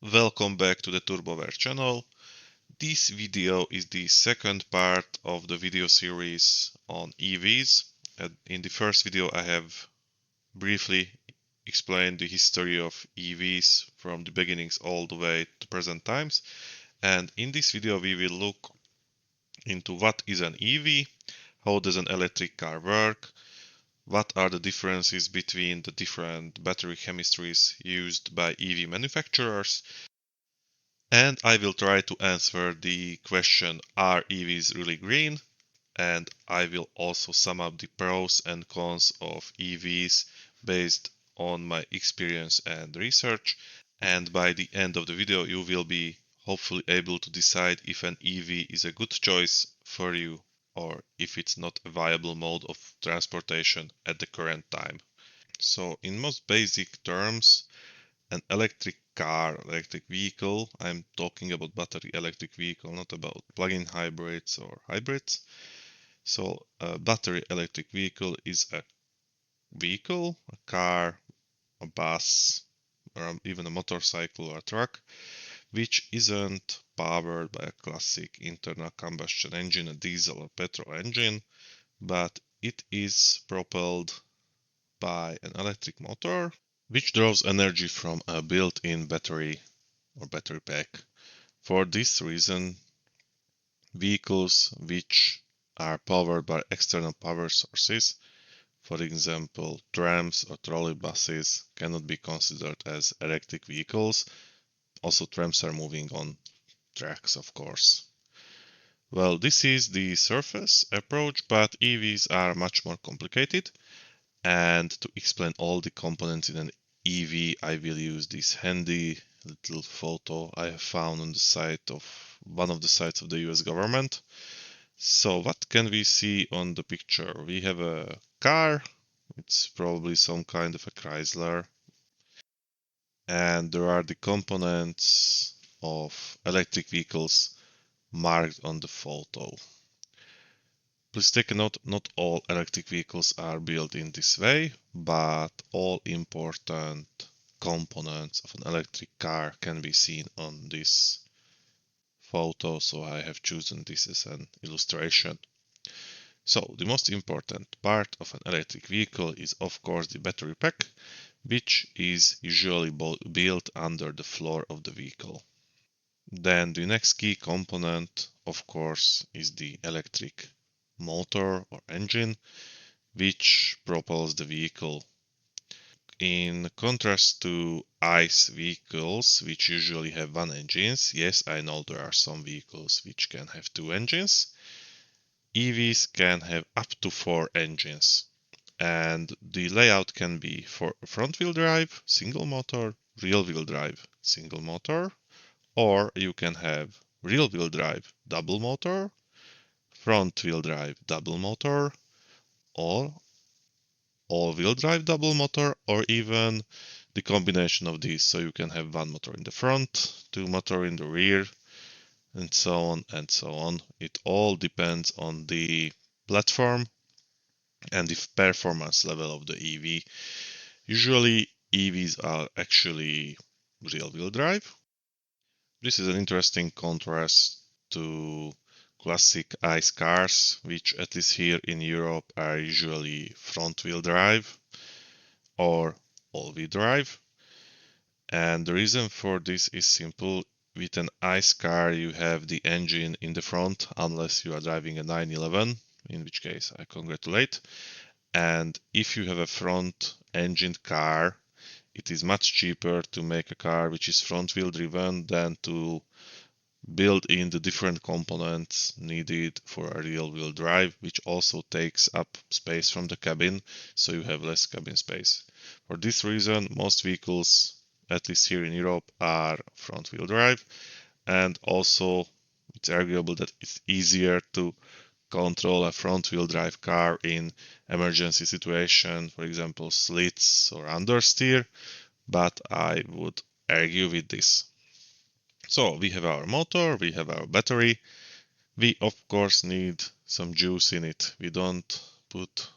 Welcome back to the TurboWare channel. This video is the second part of the video series on EVs. In the first video, I have briefly explained the history of EVs from the beginnings all the way to present times. And in this video, we will look into what is an EV, how does an electric car work, what are the differences between the different battery chemistries used by EV manufacturers, and I will try to answer the question, are EVs really green? And I will also sum up the pros and cons of EVs based on my experience and research. And by the end of the video, you will be hopefully able to decide if an EV is a good choice for you or if it's not a viable mode of transportation at the current time. So in most basic terms, an electric car, electric vehicle, I'm talking about battery electric vehicle, not about plug-in hybrids or hybrids. So a battery electric vehicle is a vehicle, a car, a bus, or even a motorcycle or a truck, which isn't powered by a classic internal combustion engine, a diesel or petrol engine, but it is propelled by an electric motor which draws energy from a built-in battery or battery pack. For this reason, vehicles which are powered by external power sources, for example, trams or trolleybuses, cannot be considered as electric vehicles. Also, trams are moving on tracks, of course. Well, this is the surface approach, but EVs are much more complicated. And to explain all the components in an EV, I will use this handy little photo I have found on the site of one of the sites of the US government. So what can we see on the picture? We have a car. It's probably some kind of a Chrysler. And there are the components of electric vehicles marked on the photo. Please take a note, not all electric vehicles are built in this way, but all important components of an electric car can be seen on this photo, so I have chosen this as an illustration. So the most important part of an electric vehicle is of course the battery pack, which is usually built under the floor of the vehicle. Then the next key component, of course, is the electric motor or engine, which propels the vehicle. In contrast to ICE vehicles, which usually have one engine, yes, I know there are some vehicles which can have two engines. EVs can have up to 4 engines, and the layout can be for front-wheel drive, single motor, rear-wheel drive, single motor, or you can have rear-wheel drive, double motor, front-wheel drive, double motor, or all-wheel drive double motor, or even the combination of these. So you can have one motor in the front, two motor in the rear, and so on and so on. It all depends on the platform and the performance level of the EV. Usually EVs are actually rear-wheel drive. This is an interesting contrast to classic ICE cars, which at least here in Europe are usually front-wheel drive or all-wheel drive. And the reason for this is simple. With an ICE car, you have the engine in the front, unless you are driving a 911, in which case I congratulate. And if you have a front engined car, it is much cheaper to make a car which is front wheel driven than to build in the different components needed for a rear wheel drive, which also takes up space from the cabin, so you have less cabin space. For this reason, most vehicles, at least here in Europe, are front wheel drive, and also it's arguable that it's easier to control a front-wheel drive car in emergency situation, for example, slits or understeer, but I would argue with this. So we have our motor, we have our battery. We of course need some juice in it. We don't put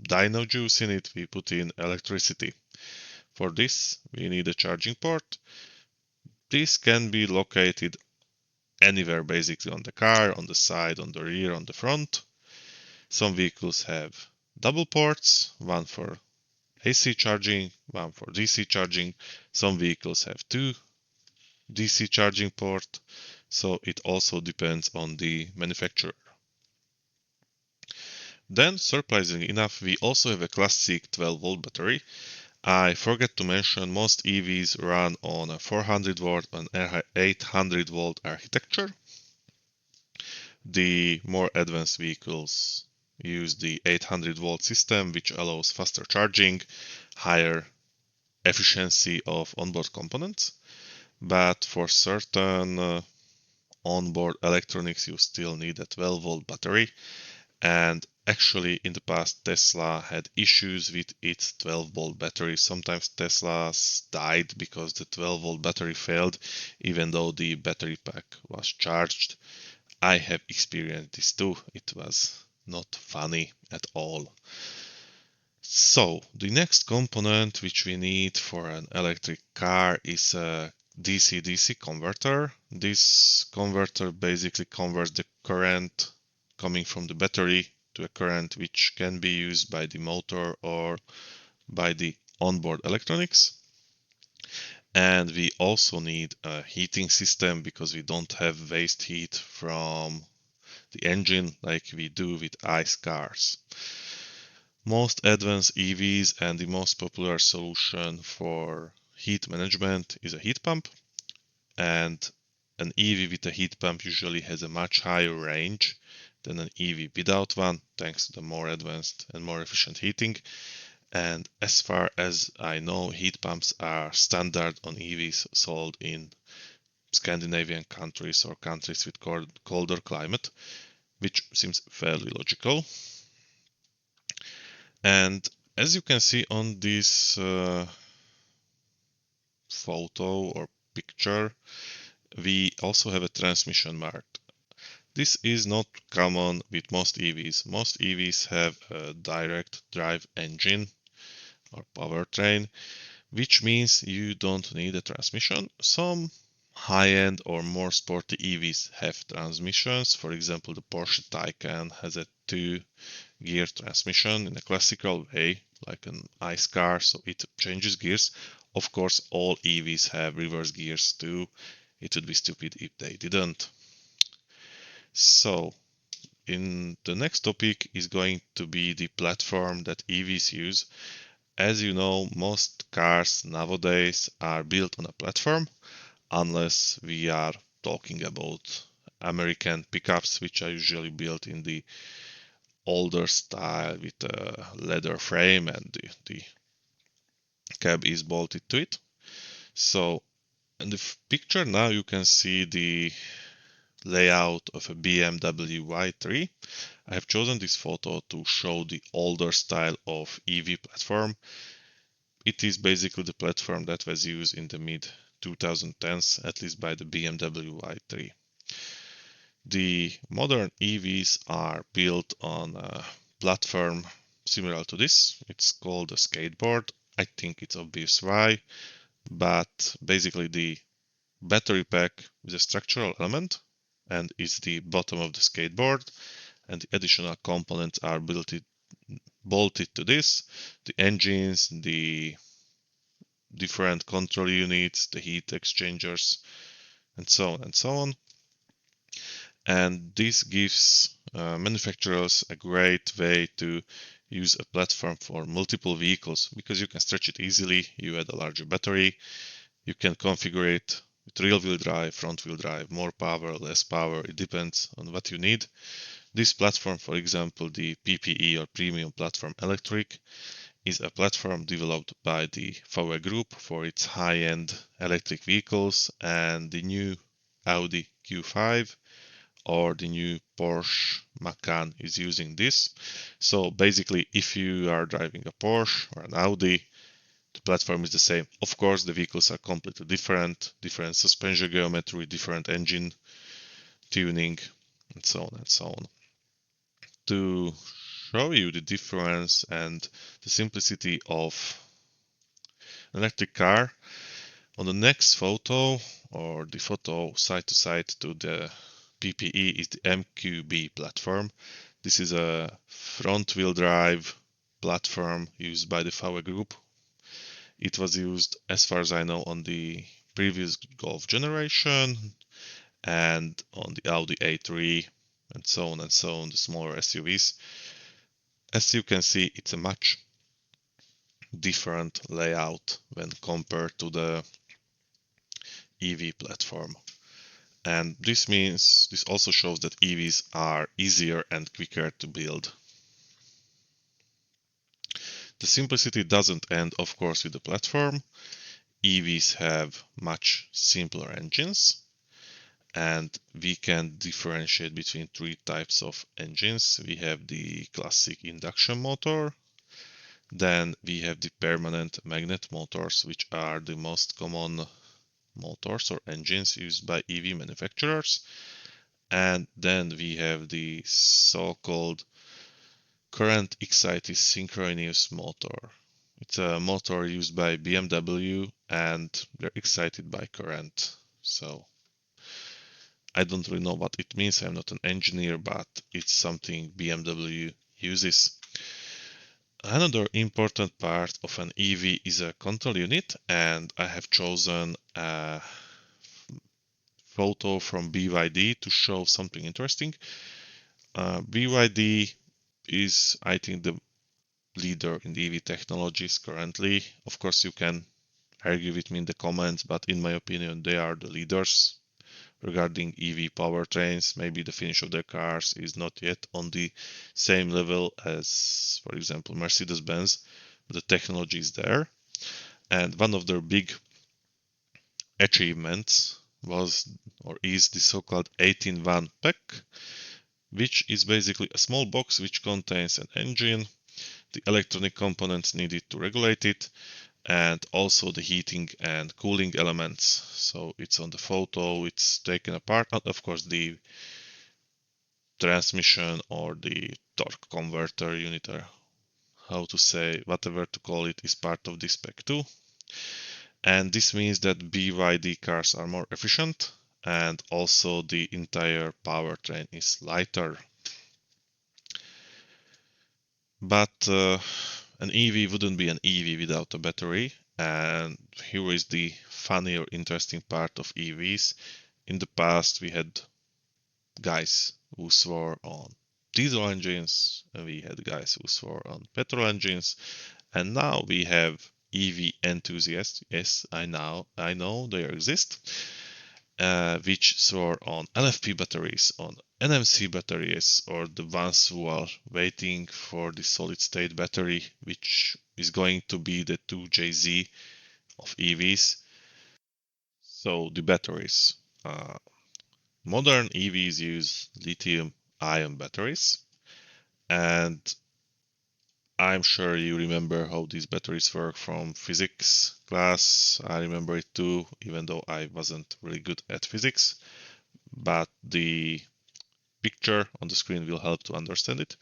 dino juice in it, we put in electricity. For this, we need a charging port. This can be located anywhere basically on the car, on the side, on the rear, on the front. Some vehicles have double ports, one for AC charging, one for DC charging. Some vehicles have two DC charging port, so it also depends on the manufacturer. Then, surprisingly enough, we also have a classic 12-volt battery. I forgot to mention most EVs run on a 400 volt and 800 volt architecture. The more advanced vehicles use the 800 volt system, which allows faster charging, higher efficiency of onboard components. But for certain onboard electronics, you still need a 12 volt battery. And actually, in the past, Tesla had issues with its 12 volt battery. Sometimes Teslas died because the 12 volt battery failed, even though the battery pack was charged. I have experienced this too. It was not funny at all. So, the next component which we need for an electric car is a DC-DC converter. This converter basically converts the current coming from the battery to a current which can be used by the motor or by the onboard electronics. And we also need a heating system because we don't have waste heat from the engine like we do with ICE cars. Most advanced EVs and the most popular solution for heat management is a heat pump. And an EV with a heat pump usually has a much higher range than an EV without one, thanks to the more advanced and more efficient heating. And as far as I know, heat pumps are standard on EVs sold in Scandinavian countries or countries with colder climate, which seems fairly logical. And as you can see on this photo or picture, we also have a transmission marked. This is not common with most EVs. Most EVs have a direct drive engine or powertrain, which means you don't need a transmission. Some high-end or more sporty EVs have transmissions. For example, the Porsche Taycan has a 2-gear transmission in a classical way, like an ICE car, so it changes gears. Of course, all EVs have reverse gears too. It would be stupid if they didn't. So, in the next topic is going to be the platform that EVs use. As you know, most cars nowadays are built on a platform, unless we are talking about American pickups, which are usually built in the older style with a leather frame and the cab is bolted to it. So in the picture now you can see the layout of a BMW i3. I have chosen this photo to show the older style of EV platform. It is basically the platform that was used in the mid 2010s, at least by the BMW i3. The modern EVs are built on a platform similar to this. It's called a skateboard. I think it's obvious why, but basically the battery pack is a structural element and is the bottom of the skateboard, and the additional components are bolted to this: the engines, the different control units, the heat exchangers, and so on and so on. And this gives manufacturers a great way to use a platform for multiple vehicles because you can stretch it easily. You add a larger battery, you can configure it with rear-wheel drive, front-wheel drive, more power, less power. It depends on what you need. This platform, for example, the PPE or Premium Platform Electric, is a platform developed by the VW Group for its high-end electric vehicles, and the new Audi Q5 or the new Porsche Macan is using this. So basically, if you are driving a Porsche or an Audi, the platform is the same. Of course, the vehicles are completely different suspension geometry, different engine tuning, and so on and so on. To show you the difference and the simplicity of an electric car, On the next photo, or the photo side to side to the PPE, is the MQB platform. This is a front wheel drive platform used by the VW Group. It was used, as far as I know, on the previous Golf generation and on the Audi A3 and so on, the smaller SUVs. As you can see, it's a much different layout when compared to the EV platform. And this also shows that EVs are easier and quicker to build. The simplicity doesn't end, of course, with the platform. EVs have much simpler engines, and we can differentiate between three types of engines. We have the classic induction motor, then we have the permanent magnet motors, which are the most common motors or engines used by EV manufacturers, and then we have the so-called current excited synchronous motor. It's a motor used by BMW and they're excited by current. So I don't really know what it means. I'm not an engineer, but it's something BMW uses. Another important part of an EV is a control unit, and I have chosen a photo from BYD to show something interesting. BYD is, I think, the leader in EV technologies currently. Of course, you can argue with me in the comments, but in my opinion, they are the leaders regarding EV powertrains. Maybe the finish of their cars is not yet on the same level as, for example, Mercedes-Benz, but the technology is there. And one of their big achievements was or is the so-called 18-1 pack, which is basically a small box which contains an engine, the electronic components needed to regulate it, and also the heating and cooling elements. So it's on the photo, it's taken apart. And of course, the transmission or the torque converter unit, or how to say, whatever to call it, is part of this pack too. And this means that BYD cars are more efficient, and also the entire powertrain is lighter. But an EV wouldn't be an EV without a battery. And here is the funny or interesting part of EVs. In the past, we had guys who swore on diesel engines, and we had guys who swore on petrol engines, and now we have EV enthusiasts. Yes, I know they exist, which swore on LFP batteries, on NMC batteries, or the ones who are waiting for the solid state battery, which is going to be the 2JZ of EVs. So the batteries. Modern EVs use lithium-ion batteries, and I'm sure you remember how these batteries work from physics class. I remember it too, even though I wasn't really good at physics, but the picture on the screen will help to understand it.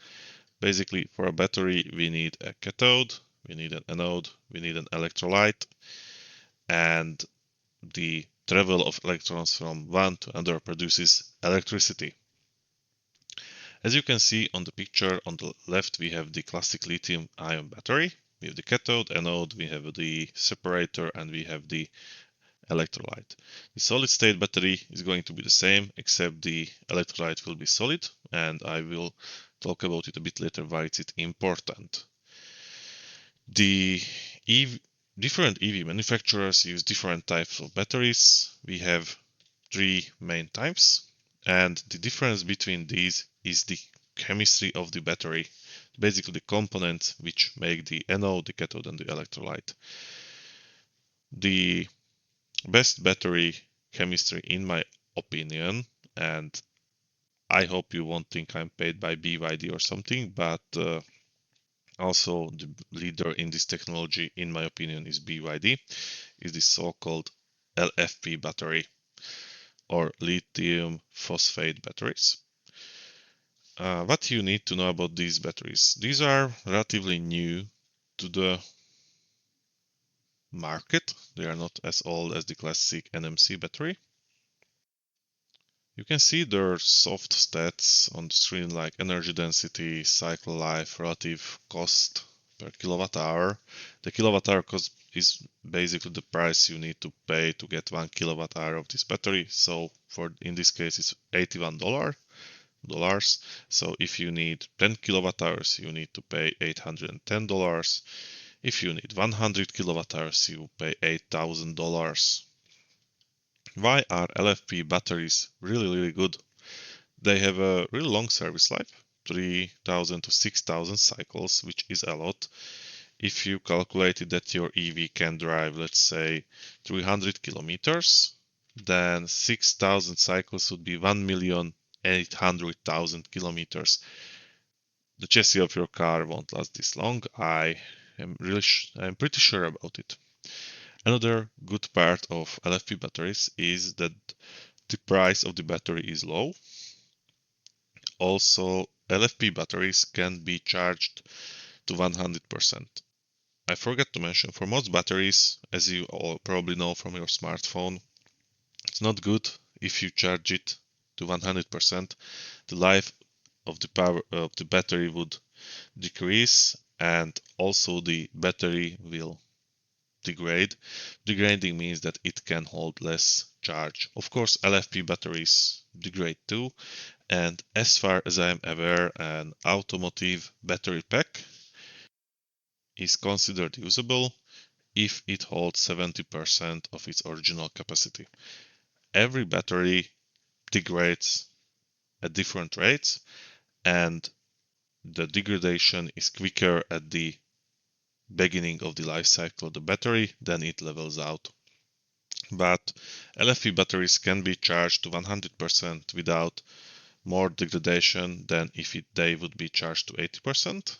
Basically, for a battery, we need a cathode, we need an anode, we need an electrolyte, and the travel of electrons from one to another produces electricity. As you can see on the picture on the left, we have the classic lithium-ion battery. We have the cathode, anode, we have the separator, and we have the electrolyte. The solid-state battery is going to be the same, except the electrolyte will be solid, and I will talk about it a bit later why it's important. The different EV manufacturers use different types of batteries. We have three main types, and the difference between these is the chemistry of the battery, basically the components which make the anode, the cathode, and the electrolyte. The best battery chemistry, in my opinion, and I hope you won't think I'm paid by BYD or something, but also the leader in this technology, in my opinion, is BYD, is the so-called LFP battery, or lithium phosphate batteries. What you need to know about these batteries? These are relatively new to the market. They are not as old as the classic NMC battery. You can see their soft stats on the screen like energy density, cycle life, relative cost per kilowatt hour. The kilowatt hour cost is basically the price you need to pay to get 1 kilowatt hour of this battery. So in this case it's $81. So if you need 10 kilowatt hours, you need to pay $810. If you need 100 kilowatt hours, you pay $8,000. Why are LFP batteries really good? They have a really long service life, 3,000 to 6,000 cycles, which is a lot. If you calculated that your EV can drive, let's say, 300 kilometers, then 6,000 cycles would be 1,800,000 kilometers. The chassis of your car won't last this long. I'm pretty sure about it. Another good part of LFP batteries is that the price of the battery is low. Also, LFP batteries can be charged to 100%. I forgot to mention, for most batteries, as you all probably know from your smartphone, it's not good if you charge it to 100%. The life of the power of the battery would decrease, and also the battery will degrade. Degrading means that it can hold less charge. Of course, LFP batteries degrade too, and as far as I am aware, an automotive battery pack is considered usable if it holds 70% of its original capacity. Every battery degrades at different rates, and the degradation is quicker at the beginning of the life cycle of the battery, then it levels out. But LFP batteries can be charged to 100% without more degradation than if they would be charged to 80%.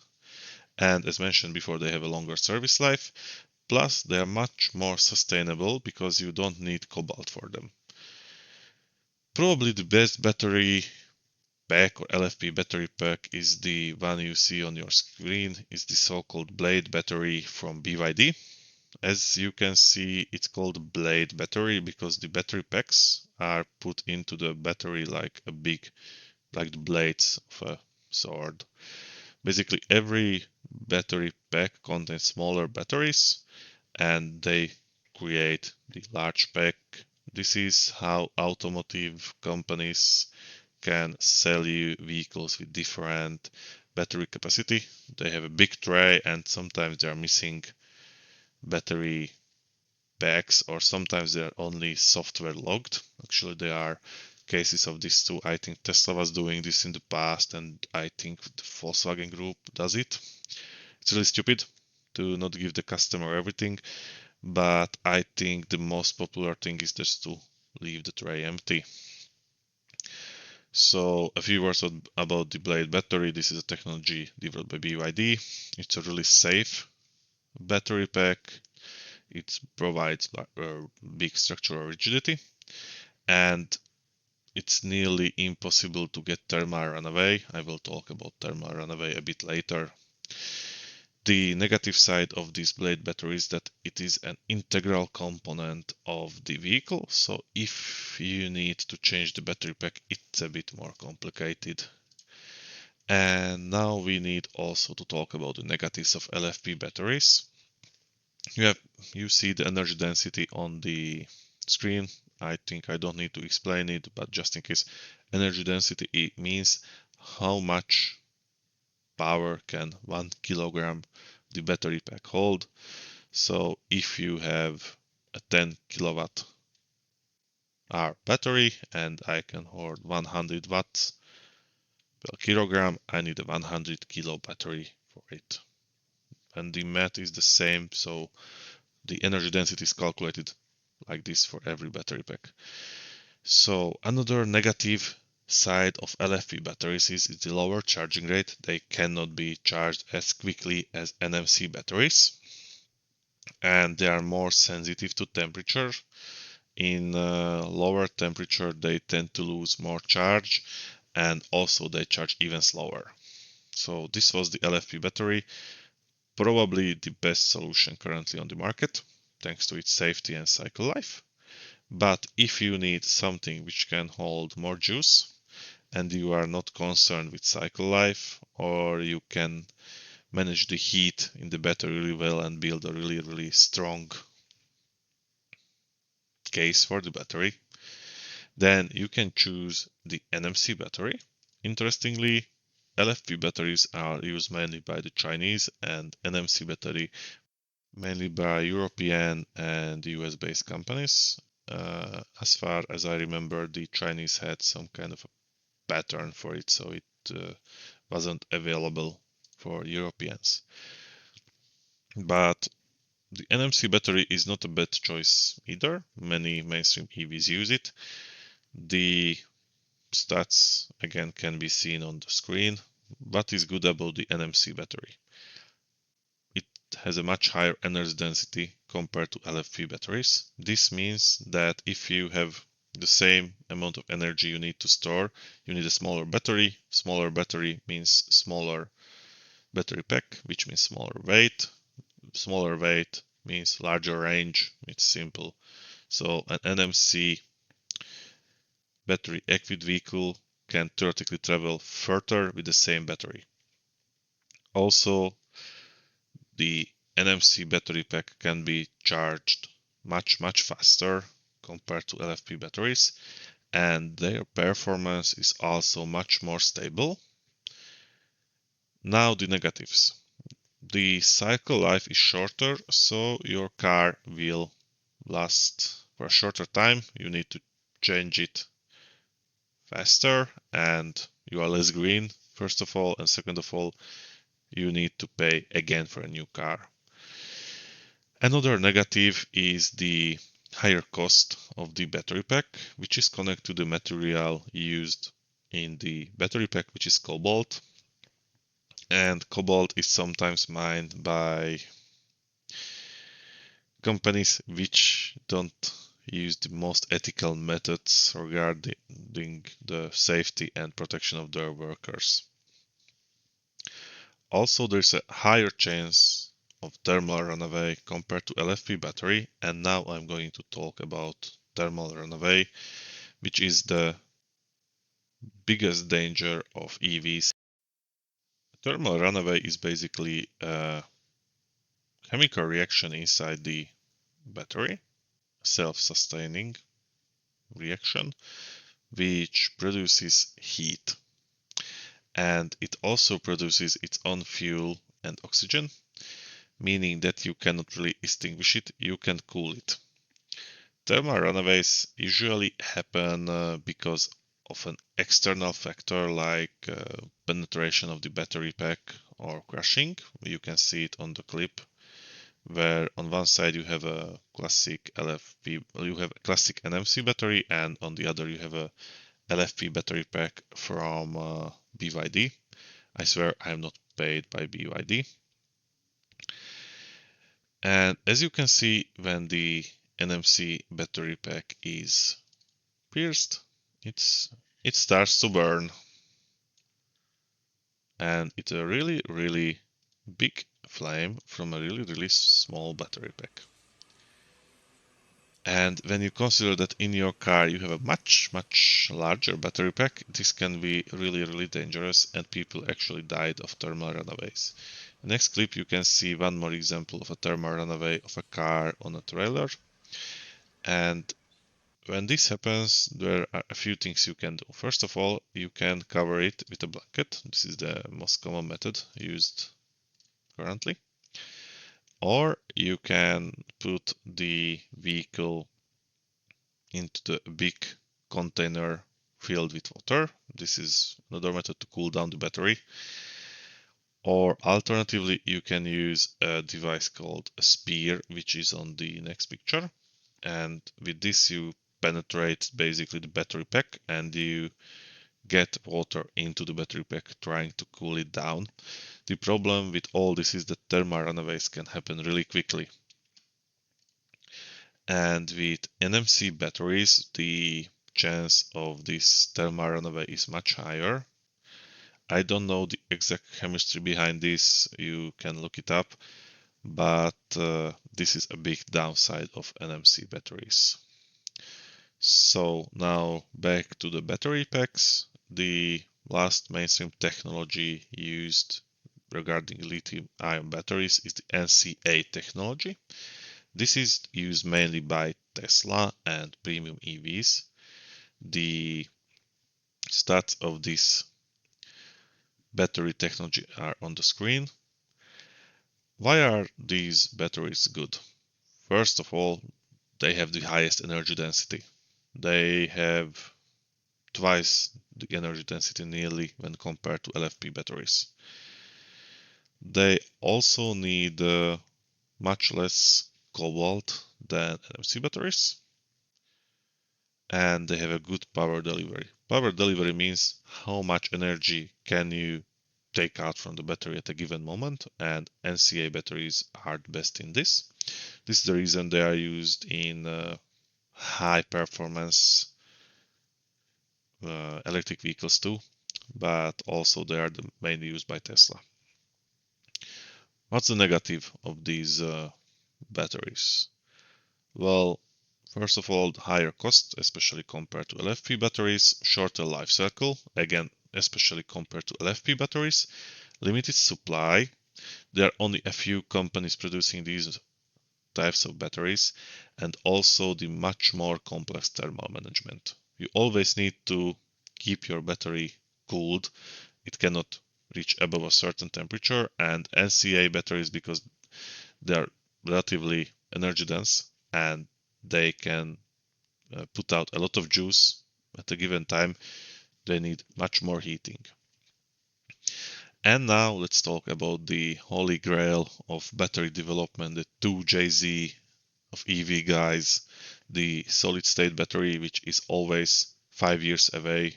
And as mentioned before, they have a longer service life. Plus, they are much more sustainable because you don't need cobalt for them. Probably the best battery pack or LFP battery pack is the one you see on your screen, is the so-called Blade battery from BYD. As you can see, it's called Blade battery because the battery packs are put into the battery like the blades of a sword. Basically, every battery pack contains smaller batteries and they create the large pack. This is how automotive companies can sell you vehicles with different battery capacity. They have a big tray and sometimes they are missing battery packs, or sometimes they are only software logged. Actually, there are cases of this too. I think Tesla was doing this in the past, and I think the Volkswagen Group does it. It's really stupid to not give the customer everything, but I think the most popular thing is just to leave the tray empty. So a few words about the Blade battery. This is a technology developed by BYD. It's a really safe battery pack. It provides big structural rigidity, and it's nearly impossible to get thermal runaway. I will talk about thermal runaway a bit later. The negative side of this Blade battery is that it is an integral component of the vehicle. So if you need to change the battery pack, it's a bit more complicated. And now we need also to talk about the negatives of LFP batteries. You see the energy density on the screen. I think I don't need to explain it, but just in case, energy density means how much power can 1 kilogram the battery pack hold. So if you have a 10 kilowatt hour battery and I can hold 100 watts per kilogram, I need a 100 kilo battery for it. And the math is the same, so the energy density is calculated like this for every battery pack. So another negative side of LFP batteries is the lower charging rate. They cannot be charged as quickly as NMC batteries, and they are more sensitive to temperature. In lower temperature, they tend to lose more charge, and also they charge even slower. So this was the LFP battery, probably the best solution currently on the market. thanks to its safety and cycle life. But if you need something which can hold more juice and you are not concerned with cycle life, or you can manage the heat in the battery really well and build a really strong case for the battery, then you can choose the NMC battery. Interestingly, LFP batteries are used mainly by the Chinese and NMC battery mainly by European and US based companies. As far as I remember, the Chinese had some kind of a pattern for it, so it wasn't available for Europeans. But the NMC battery is not a bad choice either. Many mainstream EVs use it. The stats again can be seen on the screen. What is good about the NMC battery? It has a much higher energy density compared to LFP batteries. This means that if you have the same amount of energy you need to store, you need a smaller battery. Smaller battery means smaller battery pack, which means smaller weight. Smaller weight means larger range. It's simple. So an NMC battery equipped vehicle can theoretically travel further with the same battery. Also, the NMC battery pack can be charged much faster compared to LFP batteries, and their performance is also much more stable. Now the negatives. The cycle life is shorter, so your car will last for a shorter time. You need to change it faster and you are less green, first of all, and second of all, you need to pay again for a new car. Another negative is the higher cost of the battery pack, which is connected to the material used in the battery pack, which is cobalt. And cobalt is sometimes mined by companies which don't use the most ethical methods regarding the safety and protection of their workers. Also, there's a higher chance of thermal runaway compared to LFP battery, and now I'm going to talk about thermal runaway, which is the biggest danger of EVs. Thermal runaway is basically a chemical reaction inside the battery, self-sustaining reaction, which produces heat. And it also produces its own fuel and oxygen, meaning that you cannot really extinguish it, you can cool it. Thermal runaways usually happen because of an external factor like penetration of the battery pack or crashing. You can see it on the clip where on one side you have a classic LFP, you have a classic NMC battery, and on the other you have a LFP battery pack from BYD. I swear I'm not paid by BYD. And as you can see, when the NMC battery pack is pierced, it starts to burn. And it's a really big flame from a really small battery pack. And when you consider that in your car you have a much larger battery pack, this can be really dangerous, and people actually died of thermal runaways. Next clip you can see one more example of a thermal runaway of a car on a trailer. And when this happens, there are a few things you can do. First of all, you can cover it with a blanket. This is the most common method used currently. Or you can put the vehicle into the big container filled with water. This is another method to cool down the battery. Or alternatively, you can use a device called a spear, which is on the next picture. And with this, you penetrate basically the battery pack and you get water into the battery pack, trying to cool it down. The problem with all this is that thermal runaways can happen really quickly. And with NMC batteries, the chance of this thermal runaway is much higher. I don't know the exact chemistry behind this, you can look it up, but this is a big downside of NMC batteries. So now back to the battery packs. The last mainstream technology used regarding lithium-ion batteries is the NCA technology. This is used mainly by Tesla and premium EVs. The stats of this battery technology are on the screen. Why are these batteries good? First of all, they have the highest energy density. They have twice the energy density nearly when compared to LFP batteries. They also need much less cobalt than NMC batteries, and they have a good power delivery. Power delivery means how much energy can you take out from the battery at a given moment, and NCA batteries are the best in this. This is the reason they are used in high performance electric vehicles too, but also they are mainly used by Tesla. What's the negative of these batteries? Well, first of all, higher cost, especially compared to LFP batteries, shorter life cycle, again, especially compared to LFP batteries, limited supply. There are only a few companies producing these types of batteries, and also the much more complex thermal management. You always need to keep your battery cooled. It cannot reach above a certain temperature, and NCA batteries, because they are relatively energy dense and they can put out a lot of juice at a given time, they need much more heating. And now let's talk about the holy grail of battery development, the 2JZ of EV guys, the solid state battery, which is always 5 years away.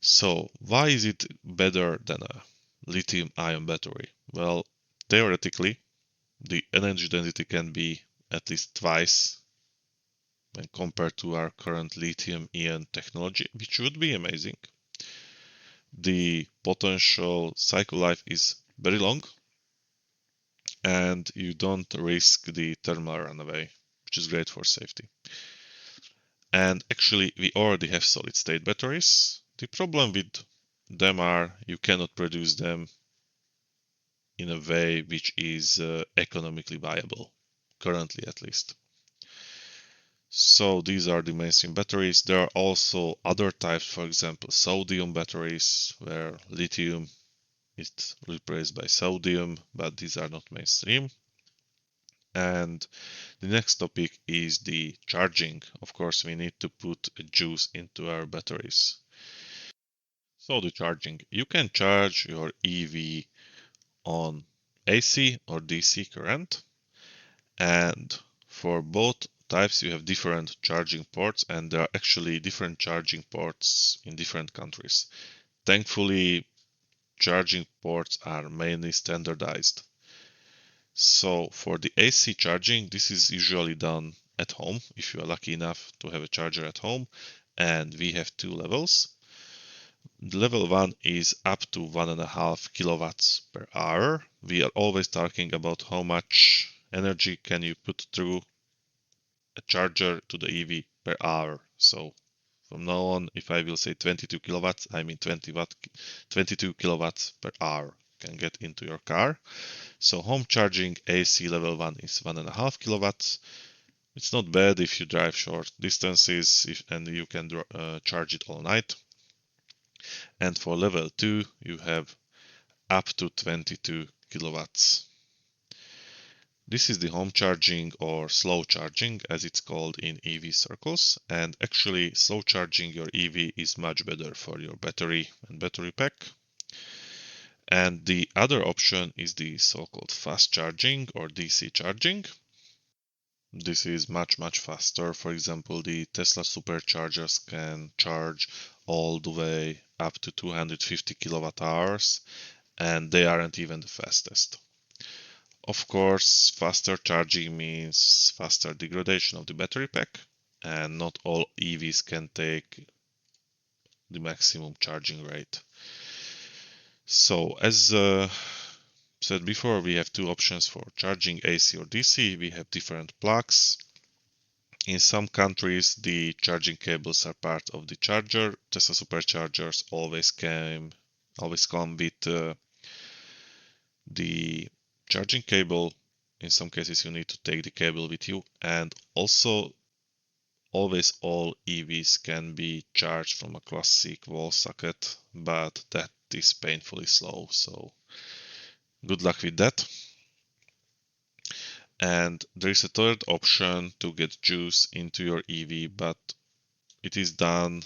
So why is it better than a lithium ion battery? Well, theoretically, the energy density can be at least twice when compared to our current lithium ion technology, which would be amazing. The potential cycle life is very long, and you don't risk the thermal runaway, which is great for safety. And actually, we already have solid state batteries. The problem with them are you cannot produce them in a way which is economically viable, currently at least. So these are the mainstream batteries. There are also other types, for example, sodium batteries, where lithium is replaced by sodium, but these are not mainstream. And the next topic is the charging. Of course, we need to put a juice into our batteries. So the charging, you can charge your EV on AC or DC current, and for both types you have different charging ports, and there are actually different charging ports in different countries. Thankfully, charging ports are mainly standardized. So for the AC charging, this is usually done at home if you are lucky enough to have a charger at home, and we have two levels. Level 1 is up to 1.5 kilowatts per hour. We are always talking about how much energy can you put through a charger to the EV per hour. So from now on, if I will say 22 kilowatts, I mean 22 kilowatts per hour can get into your car. So home charging AC level 1 is 1.5 kilowatts. It's not bad if you drive short distances and you can charge it all night. And for level 2, you have up to 22 kilowatts. This is the home charging or slow charging as it's called in EV circles, and actually slow charging your EV is much better for your battery and battery pack. And the other option is the so-called fast charging or DC charging. This is much faster. For example, the Tesla superchargers can charge all the way up to 250 kilowatt hours, and they aren't even the fastest. Of course, faster charging means faster degradation of the battery pack, and not all EVs can take the maximum charging rate. So as said before, we have two options for charging, AC or DC. We have different plugs. In some countries, the charging cables are part of the charger. Tesla superchargers always come with the charging cable. In some cases, you need to take the cable with you, and also always all EVs can be charged from a classic wall socket, but that is painfully slow, so good luck with that. And there is a third option to get juice into your EV, but it is done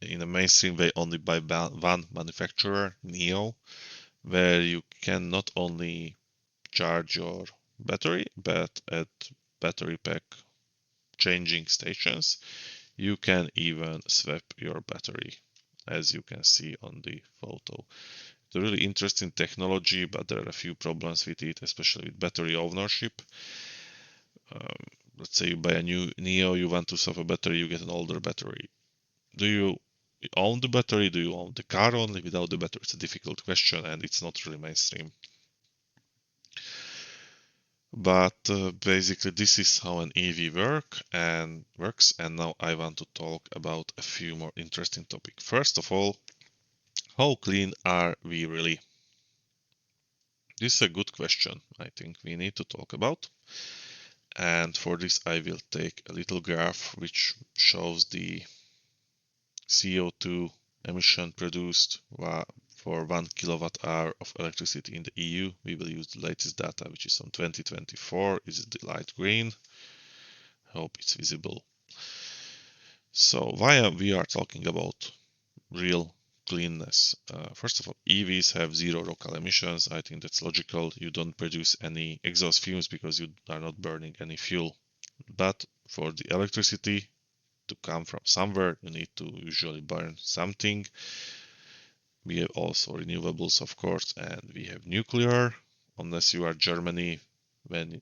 in a mainstream way only by one manufacturer, NIO, where you can not only charge your battery, but at battery pack changing stations, you can even swap your battery, as you can see on the photo. It's a really interesting technology, but there are a few problems with it, especially with battery ownership. Let's say you buy a new NIO, you want to swap a battery, you get an older battery. Do you own the battery? Do you own the car only without the battery? It's a difficult question, and it's not really mainstream. But basically, this is how an EV works. And now I want to talk about a few more interesting topics. First of all, how clean are we really? This is a good question, I think we need to talk about. And for this, I will take a little graph which shows the CO2 emission produced for 1 kilowatt hour of electricity in the EU. We will use the latest data, which is from 2024. This is the light green. Hope it's visible. So why we are talking about real cleanness? First of all, EVs have zero local emissions. I think that's logical. You don't produce any exhaust fumes because you are not burning any fuel. But for the electricity to come from somewhere, you need to usually burn something. We have also renewables, of course, and we have nuclear, unless you are Germany, and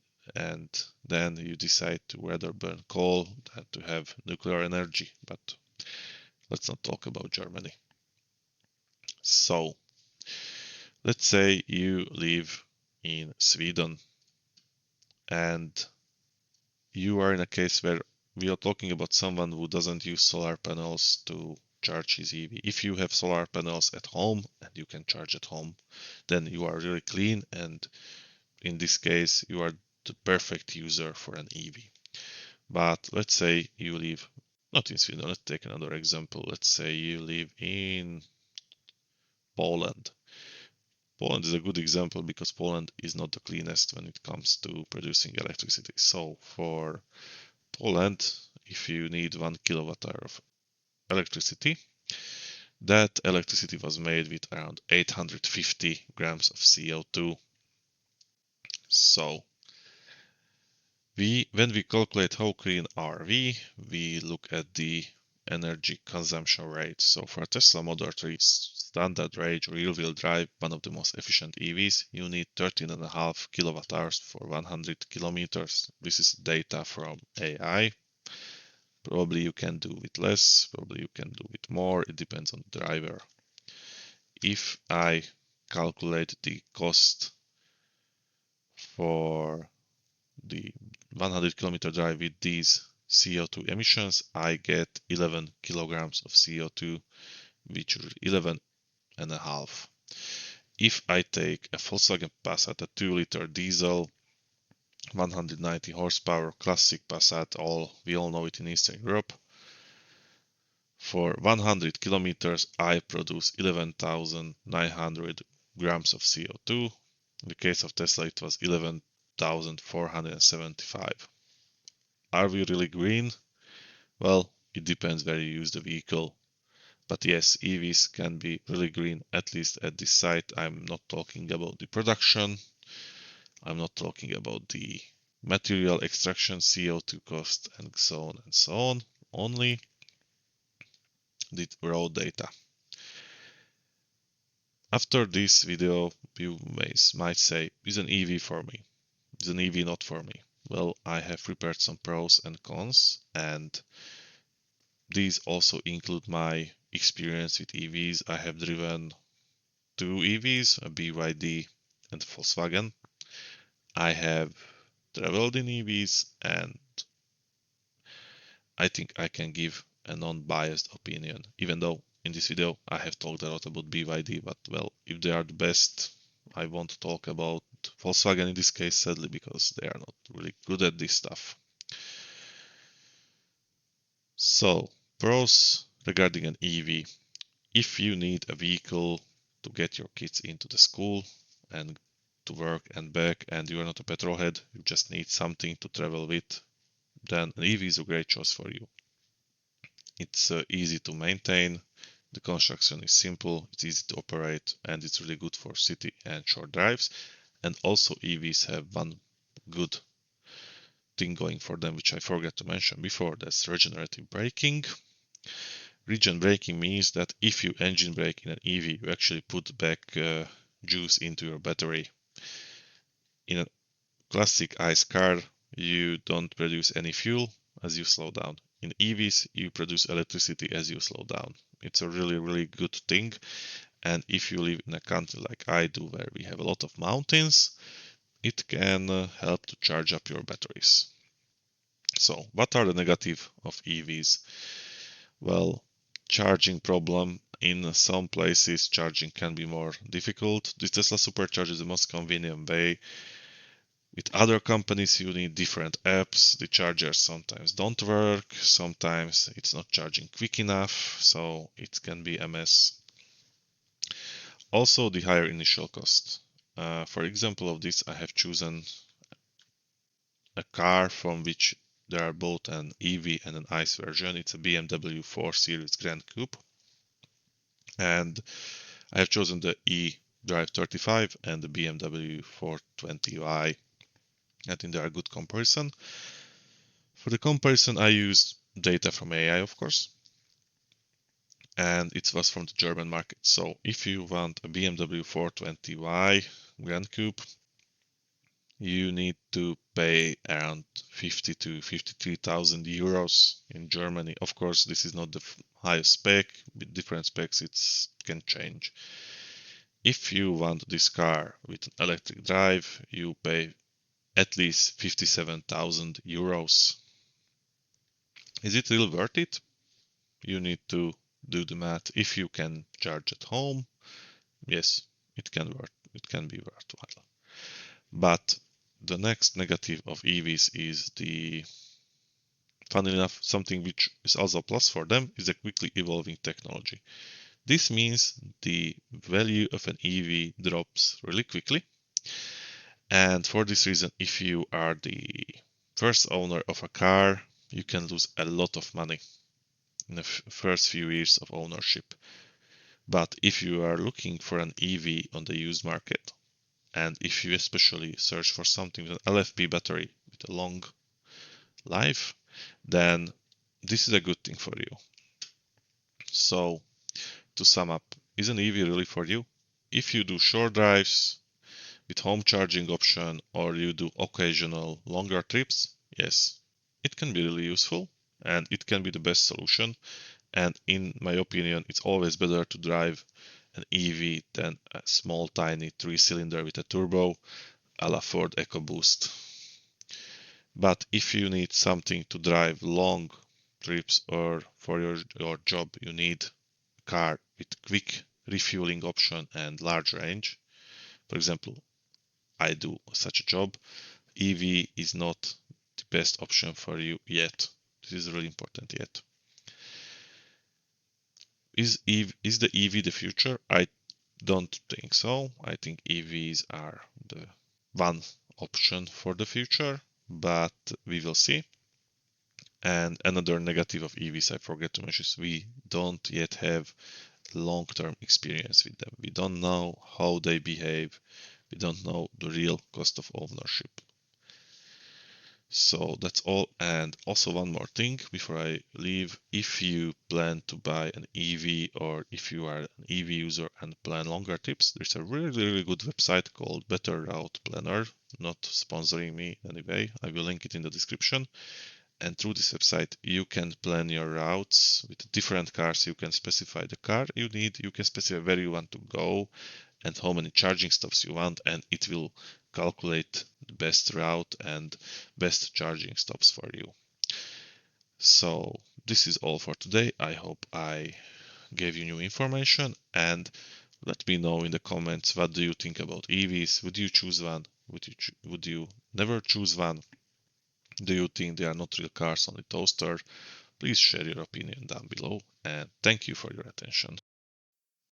then you decide to rather burn coal than to have nuclear energy. But let's not talk about Germany. So let's say you live in Sweden and you are in a case where we are talking about someone who doesn't use solar panels to charge his EV. If you have solar panels at home and you can charge at home, then you are really clean, and in this case you are the perfect user for an EV. But let's say you live not in Sweden. Let's take another example. Let's say you live in Poland. Poland is a good example because Poland is not the cleanest when it comes to producing electricity. So for Poland, if you need 1 kilowatt hour of electricity, that electricity was made with around 850 grams of CO2. So when we calculate how clean are we look at the energy consumption rate. So for a Tesla Model 3 standard range rear-wheel drive, one of the most efficient EVs, you need 13.5 kilowatt hours for 100 kilometers. This is data from AI. Probably you can do with less, probably you can do with more. It depends on the driver. If I calculate the cost for the 100 kilometer drive with these CO2 emissions, I get 11 kilograms of CO2, which is 11 and a half. If I take a Volkswagen Passat, a 2-liter diesel, 190 horsepower, classic Passat, we all know it in Eastern Europe, for 100 kilometers I produce 11,900 grams of CO2. In the case of Tesla, it was 11,475. Are we really green? Well, it depends where you use the vehicle. But yes, EVs can be really green, at least at this site. I'm not talking about the production. I'm not talking about the material extraction, CO2 cost, and so on and so on. Only the raw data. After this video, you might say, is an EV for me? Is an EV not for me? Well, I have prepared some pros and cons, and these also include my experience with EVs. I have driven 2 EVs, a BYD and Volkswagen. I have traveled in EVs, and I think I can give a non-biased opinion, even though in this video I have talked a lot about BYD, but well, if they are the best, I won't talk about Volkswagen in this case, sadly, because they are not really good at this stuff. So, pros regarding an EV. If you need a vehicle to get your kids into the school and to work and back, and you are not a petrol head, you just need something to travel with, then an EV is a great choice for you. It's easy to maintain, the construction is simple, it's easy to operate, and it's really good for city and short drives. And also EVs have one good thing going for them, which I forgot to mention before, that's regenerative braking. Regen braking means that if you engine brake in an EV, you actually put back juice into your battery. In a classic ICE car, you don't produce any fuel as you slow down. In EVs, you produce electricity as you slow down. It's a really, really good thing. And if you live in a country like I do, where we have a lot of mountains, it can help to charge up your batteries. So, what are the negatives of EVs? Well, charging problem. In some places, charging can be more difficult. The Tesla Supercharger is the most convenient way. With other companies, you need different apps. The chargers sometimes don't work. Sometimes it's not charging quick enough, so it can be a mess. Also, the higher initial cost. For example of this, I have chosen a car from which there are both an EV and an ICE version. It's a BMW 4 Series Grand Coupe. And I have chosen the eDrive 35 and the BMW 420i. I think they are a good comparison. For the comparison, I used data from AI, of course, and it was from the German market. So if you want a BMW 420i Grand Coupe, you need to pay around 50 to 53,000 euros in Germany. Of course, this is not the highest spec. With different specs, it can change. If you want this car with an electric drive, you pay at least 57,000 euros. Is it really worth it? You need to do the math. If you can charge at home, yes, it can be worthwhile. But the next negative of EVs is funnily enough, something which is also a plus for them is a quickly evolving technology. This means the value of an EV drops really quickly. And for this reason, if you are the first owner of a car, you can lose a lot of money in the first few years of ownership. But if you are looking for an EV on the used market, and if you especially search for something with an LFP battery with a long life, then this is a good thing for you. So, to sum up, is an EV really for you? If you do short drives with home charging option, or you do occasional longer trips, yes, it can be really useful and it can be the best solution. And in my opinion, it's always better to drive an EV than a small tiny 3-cylinder with a turbo a la Ford EcoBoost. But if you need something to drive long trips, or for your job you need a car with quick refueling option and large range, for example, I do such a job, EV is not the best option for you yet. This is really important yet. Is the EV the future? I don't think so. I think EVs are the one option for the future, but we will see. And another negative of EVs I forget to mention is we don't yet have long-term experience with them. We don't know how they behave. We don't know the real cost of ownership. So that's all. And also one more thing before I leave, if you plan to buy an EV, or if you are an EV user and plan longer trips, there's a really, really good website called Better Route Planner, not sponsoring me anyway. I will link it in the description. And through this website, you can plan your routes with different cars. You can specify the car you need. You can specify where you want to go. and how many charging stops you want, and it will calculate the best route and best charging stops for you. So this is all for today. I hope I gave you new information, and let me know in the comments, what do you think about EVs? Would you choose one? Would you never choose one? Do you think they are not real cars, only toaster? Please share your opinion down below, and thank you for your attention.